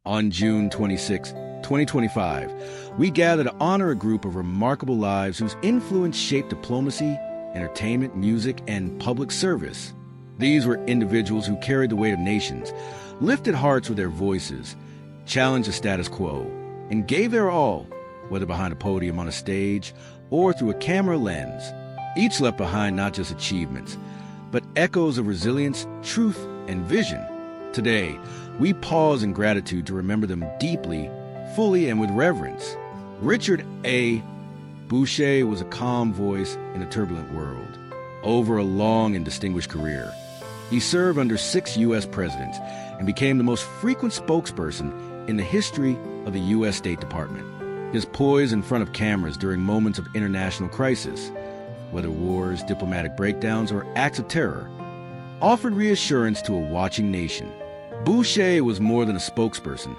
On June 26, 2025, we gather to honor a group of remarkable lives whose influence shaped diplomacy, entertainment, music, and public service. These were individuals who carried the weight of nations, lifted hearts with their voices, challenged the status quo, and gave their all, whether behind a podium on a stage or through a camera lens. Each left behind not just achievements, but echoes of resilience, truth, and vision. Today, we pause in gratitude to remember them deeply, fully, and with reverence. Richard A. Boucher was a calm voice in a turbulent world. Over a long and distinguished career, he served under 6 U.S. presidents and became the most frequent spokesperson in the history of the U.S. State Department. His poise in front of cameras during moments of international crisis, whether wars, diplomatic breakdowns, or acts of terror, offered reassurance to a watching nation. Boucher was more than a spokesperson.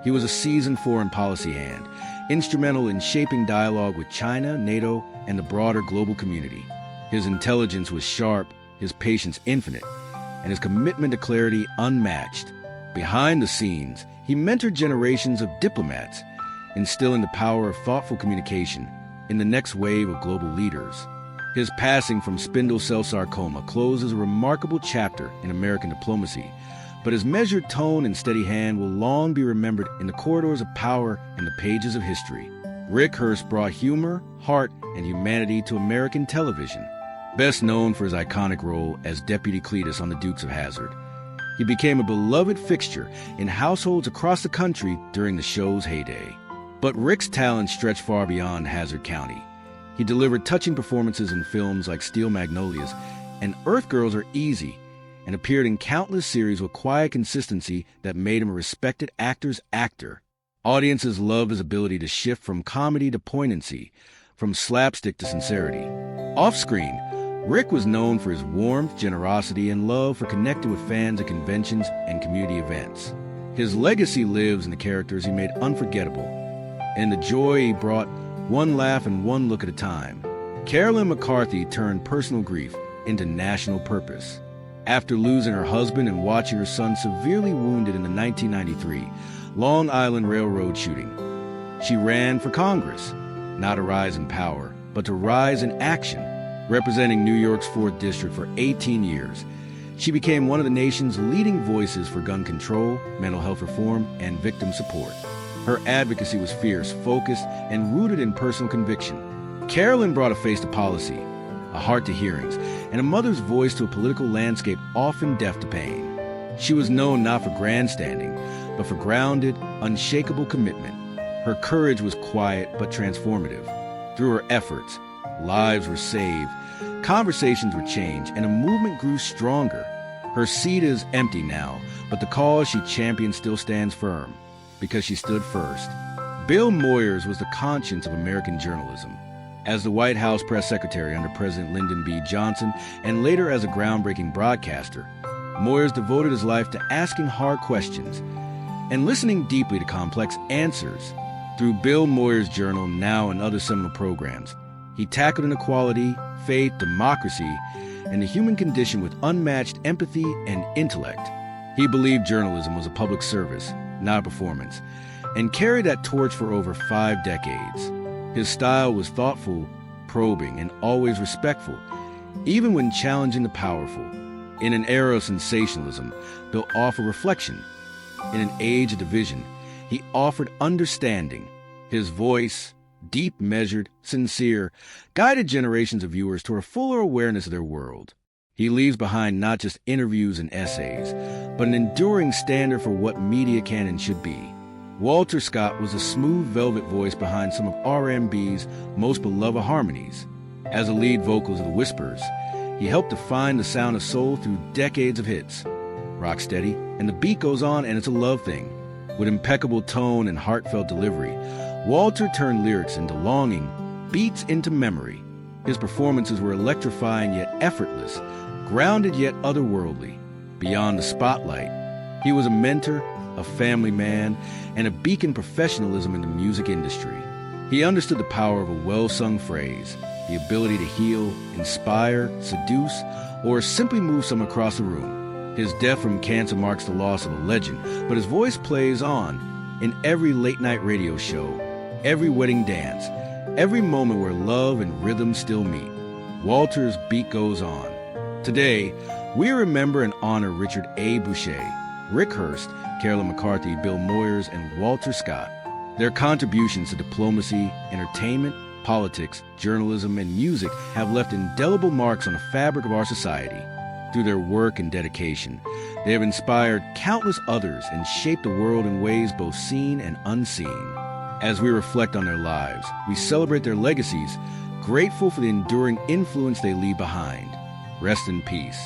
He was a seasoned foreign policy hand, instrumental in shaping dialogue with China, NATO, and the broader global community. His intelligence was sharp, his patience infinite, and his commitment to clarity unmatched. Behind the scenes, he mentored generations of diplomats, instilling the power of thoughtful communication in the next wave of global leaders. His passing from spindle cell sarcoma closes a remarkable chapter in American diplomacy, but his measured tone and steady hand will long be remembered in the corridors of power and the pages of history. Rick Hurst brought humor, heart, and humanity to American television. Best known for his iconic role as Deputy Cletus on the Dukes of Hazzard, he became a beloved fixture in households across the country during the show's heyday. But Rick's talent stretched far beyond Hazzard County. He delivered touching performances in films like Steel Magnolias and Earth Girls Are Easy, and appeared in countless series with quiet consistency that made him a respected actor's actor. Audiences loved his ability to shift from comedy to poignancy, from slapstick to sincerity. Off-screen, Rick was known for his warmth, generosity, and love for connecting with fans at conventions and community events. His legacy lives in the characters he made unforgettable, and the joy he brought one laugh and one look at a time. Carolyn McCarthy turned personal grief into national purpose. After losing her husband and watching her son severely wounded in the 1993 Long Island Railroad shooting, she ran for Congress, not to rise in power, but to rise in action. Representing New York's 4th District for 18 years, she became one of the nation's leading voices for gun control, mental health reform, and victim support. Her advocacy was fierce, focused, and rooted in personal conviction. Carolyn brought a face to policy, a heart to hearings, and a mother's voice to a political landscape often deaf to pain. She was known not for grandstanding, but for grounded, unshakable commitment. Her courage was quiet but transformative. Through her efforts, lives were saved, conversations were changed, and a movement grew stronger. Her seat is empty now, but the cause she championed still stands firm, because she stood first. Bill Moyers was the conscience of American journalism. As the White House press secretary under President Lyndon B. Johnson, and later as a groundbreaking broadcaster, Moyers devoted his life to asking hard questions and listening deeply to complex answers. Through Bill Moyers' Journal, Now, and other seminal programs, he tackled inequality, faith, democracy, and the human condition with unmatched empathy and intellect. He believed journalism was a public service, not a performance, and carried that torch for over 5 decades. His style was thoughtful, probing, and always respectful, even when challenging the powerful. In an era of sensationalism, Bill offered reflection. In an age of division, he offered understanding. His voice, deep, measured, sincere, guided generations of viewers toward a fuller awareness of their world. He leaves behind not just interviews and essays, but an enduring standard for what media can and should be. Walter Scott was a smooth velvet voice behind some of R&B's most beloved harmonies. As a lead vocalist of the Whispers, he helped define the sound of soul through decades of hits. Rock steady, and the beat goes on and it's a love thing. With impeccable tone and heartfelt delivery, Walter turned lyrics into longing, beats into memory. His performances were electrifying yet effortless, grounded yet otherworldly. Beyond the spotlight, he was a mentor, a family man, and a beacon professionalism in the music industry. He understood the power of a well-sung phrase, the ability to heal, inspire, seduce, or simply move someone across the room. His death from cancer marks the loss of a legend, but his voice plays on in every late-night radio show, every wedding dance, every moment where love and rhythm still meet. Walter's beat goes on. Today, we remember and honor Richard A. Boucher, Rick Hurst, Carolyn McCarthy, Bill Moyers, and Walter Scott. Their contributions to diplomacy, entertainment, politics, journalism, and music have left indelible marks on the fabric of our society. Through their work and dedication, they have inspired countless others and shaped the world in ways both seen and unseen. As we reflect on their lives, we celebrate their legacies, grateful for the enduring influence they leave behind. Rest in peace.